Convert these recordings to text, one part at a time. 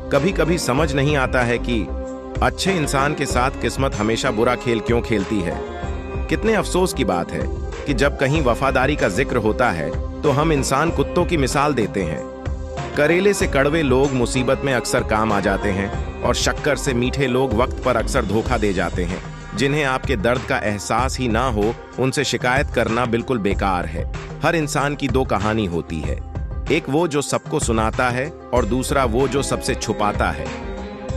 कभी कभी समझ नहीं आता है कि अच्छे इंसान के साथ किस्मत हमेशा बुरा खेल क्यों खेलती है। कितने अफसोस की बात है कि जब कहीं वफादारी का जिक्र होता है तो हम इंसान कुत्तों की मिसाल देते हैं। करेले से कड़वे लोग मुसीबत में अक्सर काम आ जाते हैं और शक्कर से मीठे लोग वक्त पर अक्सर धोखा दे जाते हैं। जिन्हें आपके दर्द का एहसास ही ना हो, उनसे शिकायत करना बिल्कुल बेकार है। हर इंसान की दो कहानी होती है, एक वो जो सबको सुनाता है और दूसरा वो जो सबसे छुपाता है।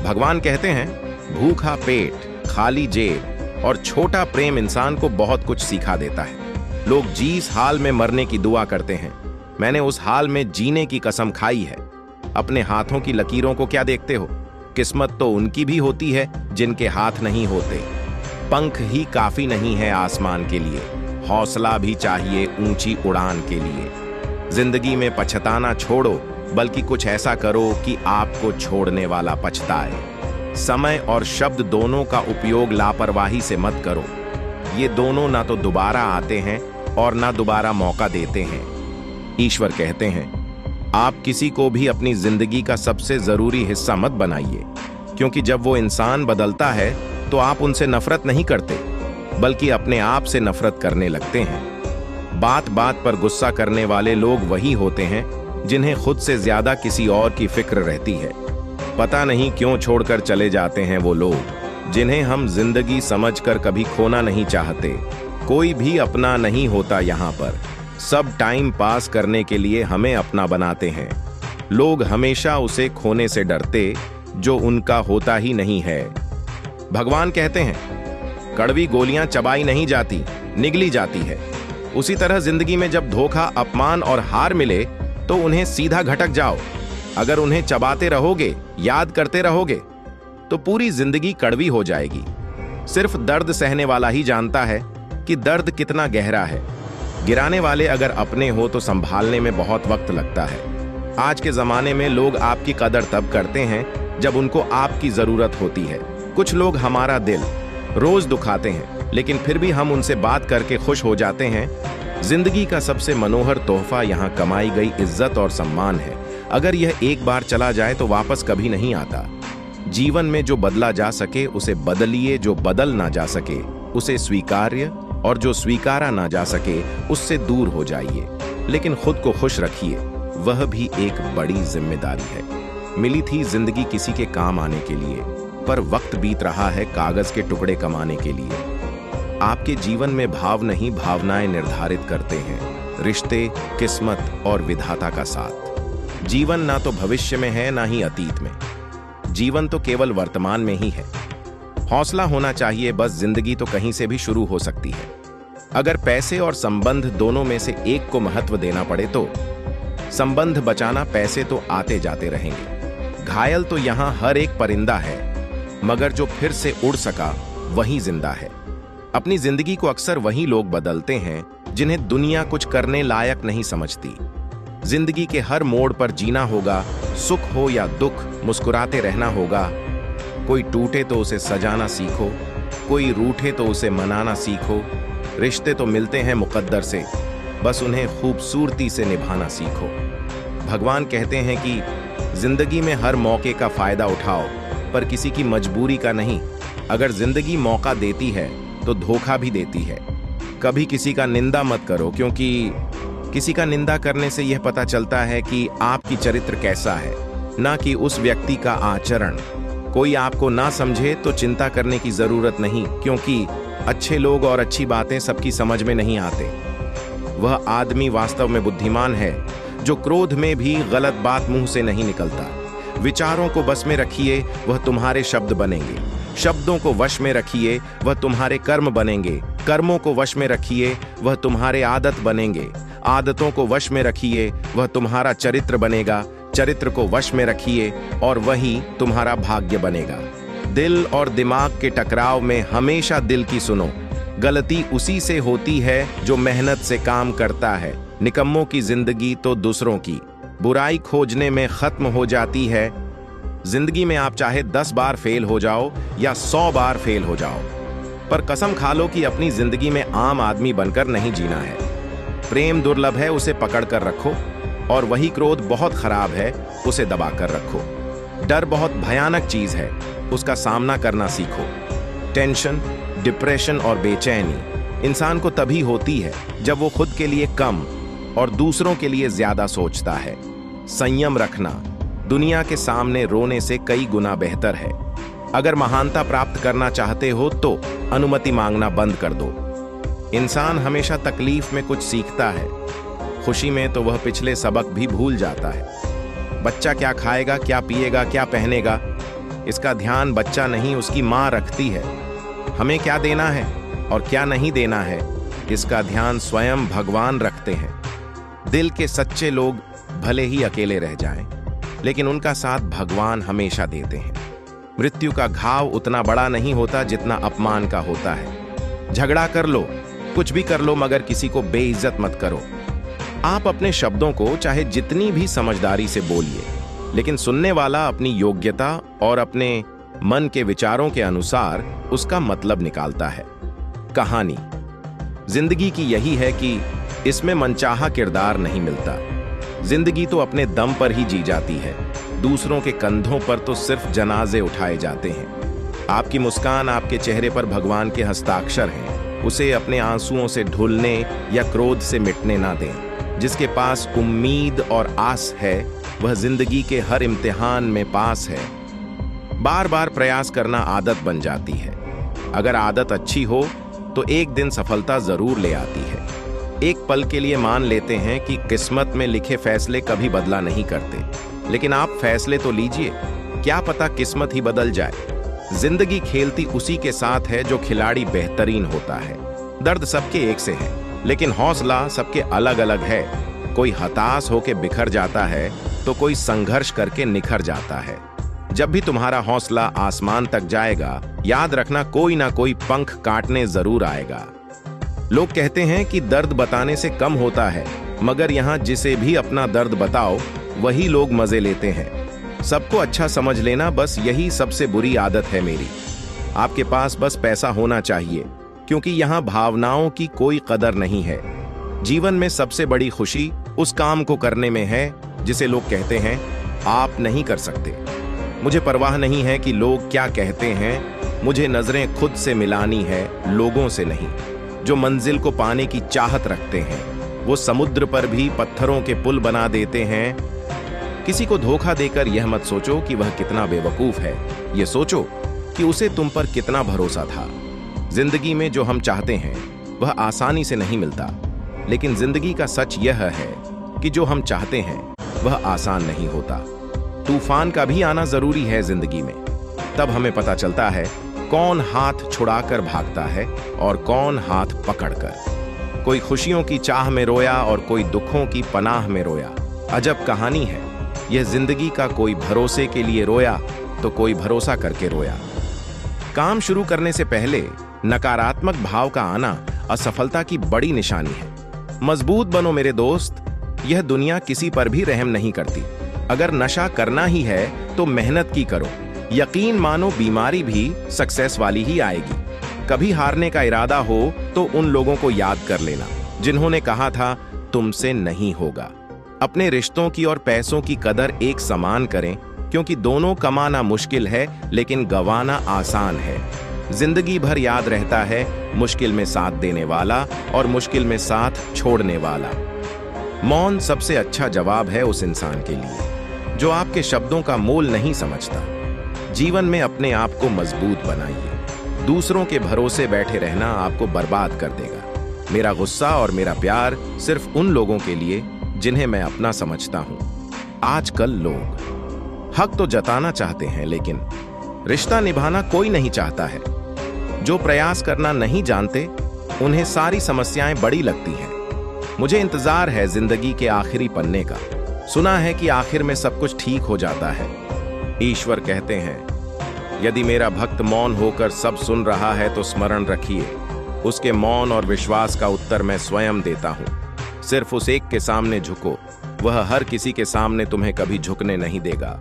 भगवान कहते हैं, भूखा पेट, खाली जेब और छोटा प्रेम इंसान को बहुत कुछ सिखा देता है। लोग जिस हाल में मरने की दुआ करते हैं, मैंने उस हाल में जीने की कसम खाई है। अपने हाथों की लकीरों को क्या देखते हो? किस्मत तो उनकी भी होती है जिनके हाथ नहीं होते। पंख ही काफी नहीं है आसमान के लिए, हौसला भी चाहिए ऊंची उड़ान के लिए। जिंदगी में पछताना छोड़ो, बल्कि कुछ ऐसा करो कि आपको छोड़ने वाला पछताए। समय और शब्द दोनों का उपयोग लापरवाही से मत करो। ये दोनों ना तो दोबारा आते हैं और ना दोबारा मौका देते हैं। ईश्वर कहते हैं, आप किसी को भी अपनी जिंदगी का सबसे जरूरी हिस्सा मत बनाइए, क्योंकि जब वो इंसान बदलता है तो आप उनसे नफरत नहीं करते, बल्कि अपने आप से नफरत करने लगते हैं। बात बात पर गुस्सा करने वाले लोग वही होते हैं जिन्हें खुद से ज्यादा किसी और की फिक्र रहती है। पता नहीं क्यों छोड़कर चले जाते हैं वो लोग जिन्हें हम जिंदगी समझकर कभी खोना नहीं चाहते। कोई भी अपना नहीं होता यहाँ पर, सब टाइम पास करने के लिए हमें अपना बनाते हैं। लोग हमेशा उसे खोने से डरते जो उनका होता ही नहीं है। भगवान कहते हैं, कड़वी गोलियां चबाई नहीं जाती, निगली जाती है। उसी तरह जिंदगी में जब धोखा, अपमान और हार मिले तो उन्हें सीधा घटक जाओ। अगर उन्हें चबाते रहोगे, याद करते रहोगे, तो पूरी जिंदगी कड़वी हो जाएगी। सिर्फ दर्द सहने वाला ही जानता है कि दर्द कितना गहरा है। गिराने वाले अगर अपने हो तो संभालने में बहुत वक्त लगता है। आज के जमाने में लोग आपकी कदर तब करते हैं जब उनको आपकी जरूरत होती है। कुछ लोग हमारा दिल रोज दुखाते हैं, लेकिन फिर भी हम उनसे बात करके खुश हो जाते हैं। जिंदगी का सबसे मनोहर तोहफा यहाँ कमाई गई इज्जत और सम्मान है। अगर यह एक बार चला जाए तो वापस कभी नहीं आता। जीवन में जो बदला जा सके उसे बदलिए, जो बदल ना जा सके उसे स्वीकार्य, और जो स्वीकारा ना जा सके उससे दूर हो जाइए। लेकिन खुद को खुश रखिए, वह भी एक बड़ी जिम्मेदारी है। मिली थी जिंदगी किसी के काम आने के लिए, पर वक्त बीत रहा है कागज के टुकड़े कमाने के लिए। आपके जीवन में भाव नहीं, भावनाएं निर्धारित करते हैं रिश्ते, किस्मत और विधाता का साथ। जीवन ना तो भविष्य में है, ना ही अतीत में। जीवन तो केवल वर्तमान में ही है। हौसला होना चाहिए, बस जिंदगी तो कहीं से भी शुरू हो सकती है। अगर पैसे और संबंध दोनों में से एक को महत्व देना पड़े तो संबंध बचाना, पैसे तो आते जाते रहेंगे। घायल तो यहां हर एक परिंदा है, मगर जो फिर से उड़ सका वही जिंदा है। अपनी जिंदगी को अक्सर वही लोग बदलते हैं जिन्हें दुनिया कुछ करने लायक नहीं समझती। जिंदगी के हर मोड़ पर जीना होगा, सुख हो या दुख, मुस्कुराते रहना होगा। कोई टूटे तो उसे सजाना सीखो, कोई रूठे तो उसे मनाना सीखो। रिश्ते तो मिलते हैं मुकद्दर से, बस उन्हें खूबसूरती से निभाना सीखो। भगवान कहते हैं कि जिंदगी में हर मौके का फायदा उठाओ, पर किसी की मजबूरी का नहीं। अगर जिंदगी मौका देती है तो धोखा भी देती है। कभी किसी का निंदा मत करो, क्योंकि किसी का निंदा करने से यह पता चलता है कि आपकी चरित्र कैसा है, ना कि उस व्यक्ति का आचरण। कोई आपको ना समझे तो चिंता करने की जरूरत नहीं, क्योंकि अच्छे लोग और अच्छी बातें सबकी समझ में नहीं आते। वह आदमी वास्तव में बुद्धिमान है जो क्रोध में भी गलत बात मुंह से नहीं निकलता। विचारों को बस में रखिए, वह तुम्हारे शब्द बनेंगे। शब्दों को वश में रखिए, वह तुम्हारे कर्म बनेंगे। कर्मों को वश में रखिए, वह तुम्हारे आदत बनेंगे। आदतों को वश में रखिए, वह तुम्हारा चरित्र बनेगा। चरित्र को वश में रखिए और वही तुम्हारा भाग्य बनेगा। दिल और दिमाग के टकराव में हमेशा दिल की सुनो। गलती उसी से होती है जो मेहनत से काम करता है। निकम्मों की जिंदगी तो दूसरों की बुराई खोजने में खत्म हो जाती है। जिंदगी में आप चाहे 10 बार फेल हो जाओ या 100 बार फेल हो जाओ, पर कसम खा लो कि अपनी जिंदगी में आम आदमी बनकर नहीं जीना है। प्रेम दुर्लभ है, उसे पकड़ कर रखो, और वही क्रोध बहुत खराब है, उसे दबा कर रखो। डर बहुत भयानक चीज है, उसका सामना करना सीखो। टेंशन, डिप्रेशन और बेचैनी इंसान को तभी होती है जब वो खुद के लिए कम और दूसरों के लिए ज्यादा सोचता है। संयम रखना दुनिया के सामने रोने से कई गुना बेहतर है। अगर महानता प्राप्त करना चाहते हो तो अनुमति मांगना बंद कर दो। इंसान हमेशा तकलीफ में कुछ सीखता है, खुशी में तो वह पिछले सबक भी भूल जाता है। बच्चा क्या खाएगा, क्या पिएगा, क्या पहनेगा, इसका ध्यान बच्चा नहीं उसकी माँ रखती है। हमें क्या देना है और क्या नहीं देना है, इसका ध्यान स्वयं भगवान रखते हैं। दिल के सच्चे लोग भले ही अकेले रह जाएं, लेकिन उनका साथ भगवान हमेशा देते हैं। मृत्यु का घाव उतना बड़ा नहीं होता जितना अपमान का होता है। झगड़ा कर लो, कुछ भी कर लो, मगर किसी को बेइज्जत मत करो। आप अपने शब्दों को चाहे जितनी भी समझदारी से बोलिए, लेकिन सुनने वाला अपनी योग्यता और अपने मन के विचारों के अनुसार उसका मतलब निकालता है। कहानी जिंदगी की यही है कि इसमें मनचाहा किरदार नहीं मिलता। जिंदगी तो अपने दम पर ही जी जाती है, दूसरों के कंधों पर तो सिर्फ जनाजे उठाए जाते हैं। आपकी मुस्कान आपके चेहरे पर भगवान के हस्ताक्षर हैं, उसे अपने आंसुओं से ढुलने या क्रोध से मिटने ना दें। जिसके पास उम्मीद और आस है वह जिंदगी के हर इम्तिहान में पास है। बार बार प्रयास करना आदत बन जाती है। अगर आदत अच्छी हो तो एक दिन सफलता जरूर ले आती है। एक पल के लिए मान लेते हैं कि किस्मत में लिखे फैसले कभी बदला नहीं करते, लेकिन आप फैसले तो लीजिए, क्या पता किस्मत ही बदल जाए। जिंदगी खेलती उसी के साथ है जो खिलाड़ी बेहतरीन होता है। दर्द सबके एक से है, लेकिन हौसला सबके अलग अलग है। कोई हताश होकर बिखर जाता है तो कोई संघर्ष करके निखर जाता है। जब भी तुम्हारा हौसला आसमान तक जाएगा, याद रखना कोई ना कोई पंख काटने जरूर आएगा। लोग कहते हैं कि दर्द बताने से कम होता है, मगर यहाँ जिसे भी अपना दर्द बताओ वही लोग मजे लेते हैं। सबको अच्छा समझ लेना, बस यही सबसे बुरी आदत है मेरी। आपके पास बस पैसा होना चाहिए, क्योंकि यहाँ भावनाओं की कोई कदर नहीं है। जीवन में सबसे बड़ी खुशी उस काम को करने में है जिसे लोग कहते हैं आप नहीं कर सकते। मुझे परवाह नहीं है कि लोग क्या कहते हैं, मुझे नजरें खुद से मिलानी है, लोगों से नहीं। जो मंजिल को पाने की चाहत रखते हैं वो समुद्र पर भी पत्थरों के पुल बना देते हैं। किसी को धोखा देकर यह मत सोचो कि वह कितना बेवकूफ है, ये सोचो कि उसे तुम पर कितना भरोसा था। जिंदगी में जो हम चाहते हैं वह आसानी से नहीं मिलता, लेकिन जिंदगी का सच यह है कि जो हम चाहते हैं वह आसान नहीं होता। तूफान का भी आना जरूरी है जिंदगी में, तब हमें पता चलता है कौन हाथ छुड़ाकर भागता है और कौन हाथ पकड़कर। कोई खुशियों की चाह में रोया और कोई दुखों की पनाह में रोया। अजब कहानी है यह जिंदगी का, कोई भरोसे के लिए रोया तो कोई भरोसा करके रोया। काम शुरू करने से पहले नकारात्मक भाव का आना असफलता की बड़ी निशानी है। मजबूत बनो मेरे दोस्त, यह दुनिया किसी पर भी रहम नहीं करती। अगर नशा करना ही है तो मेहनत की करो। यकीन मानो बीमारी भी सक्सेस वाली ही आएगी। कभी हारने का इरादा हो तो उन लोगों को याद कर लेना जिन्होंने कहा था तुमसे नहीं होगा। अपने रिश्तों की और पैसों की कदर एक समान करें, क्योंकि दोनों कमाना मुश्किल है लेकिन गंवाना आसान है। जिंदगी भर याद रहता है मुश्किल में साथ देने वाला और मुश्किल में साथ छोड़ने वाला। मौन सबसे अच्छा जवाब है उस इंसान के लिए जो आपके शब्दों का मोल नहीं समझता। जीवन में अपने आप को मजबूत बनाइए। दूसरों के भरोसे बैठे रहना आपको बर्बाद कर देगा। मेरा गुस्सा और मेरा प्यार सिर्फ उन लोगों के लिए जिन्हें मैं अपना समझता हूं। आजकल लोग हक तो जताना चाहते हैं, लेकिन रिश्ता निभाना कोई नहीं चाहता है। जो प्रयास करना नहीं जानते उन्हें सारी समस्याएं बड़ी लगती हैं। मुझे इंतजार है जिंदगी के आखिरी पन्ने का। सुना है कि आखिर में सब कुछ ठीक हो जाता है। ईश्वर कहते हैं, यदि मेरा भक्त मौन होकर सब सुन रहा है तो स्मरण रखिए, उसके मौन और विश्वास का उत्तर मैं स्वयं देता हूं। सिर्फ उस एक के सामने झुको, वह हर किसी के सामने तुम्हें कभी झुकने नहीं देगा।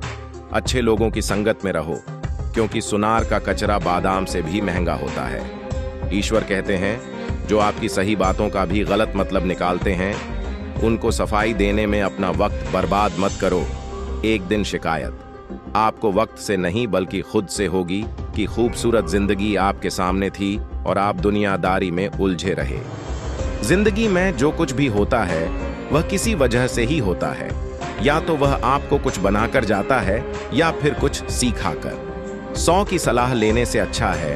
अच्छे लोगों की संगत में रहो, क्योंकि सुनार का कचरा बादाम से भी महंगा होता है। ईश्वर कहते हैं, जो आपकी सही बातों का भी गलत मतलब निकालते हैं, उनको सफाई देने में अपना वक्त बर्बाद मत करो। एक दिन शिकायत, आपको वक्त से नहीं बल्कि खुद से होगी कि खूबसूरत जिंदगी आपके सामने थी और आप दुनियादारी में उलझे रहे। जिंदगी में जो कुछ भी होता है वह किसी वजह से ही होता है, या तो वह आपको कुछ बनाकर जाता है या फिर कुछ सिखाकर। 100 की सलाह लेने से अच्छा है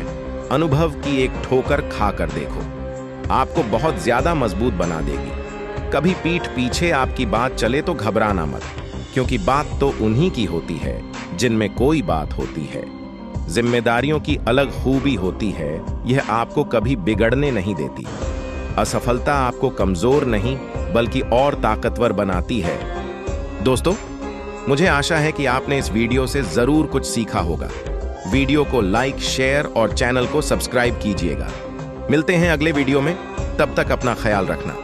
अनुभव की एक ठोकर खाकर देखो, आपको बहुत ज्यादा मजबूत बना देगी। कभी पीठ पीछे आपकी बात चले तो घबराना मत, क्योंकि बात तो उन्हीं की होती है जिनमें कोई बात होती है। जिम्मेदारियों की अलग खूबी होती है, यह आपको कभी बिगड़ने नहीं देती। असफलता आपको कमजोर नहीं बल्कि और ताकतवर बनाती है। दोस्तों, मुझे आशा है कि आपने इस वीडियो से जरूर कुछ सीखा होगा। वीडियो को लाइक, शेयर और चैनल को सब्सक्राइब कीजिएगा। मिलते हैं अगले वीडियो में, तब तक अपना ख्याल रखना।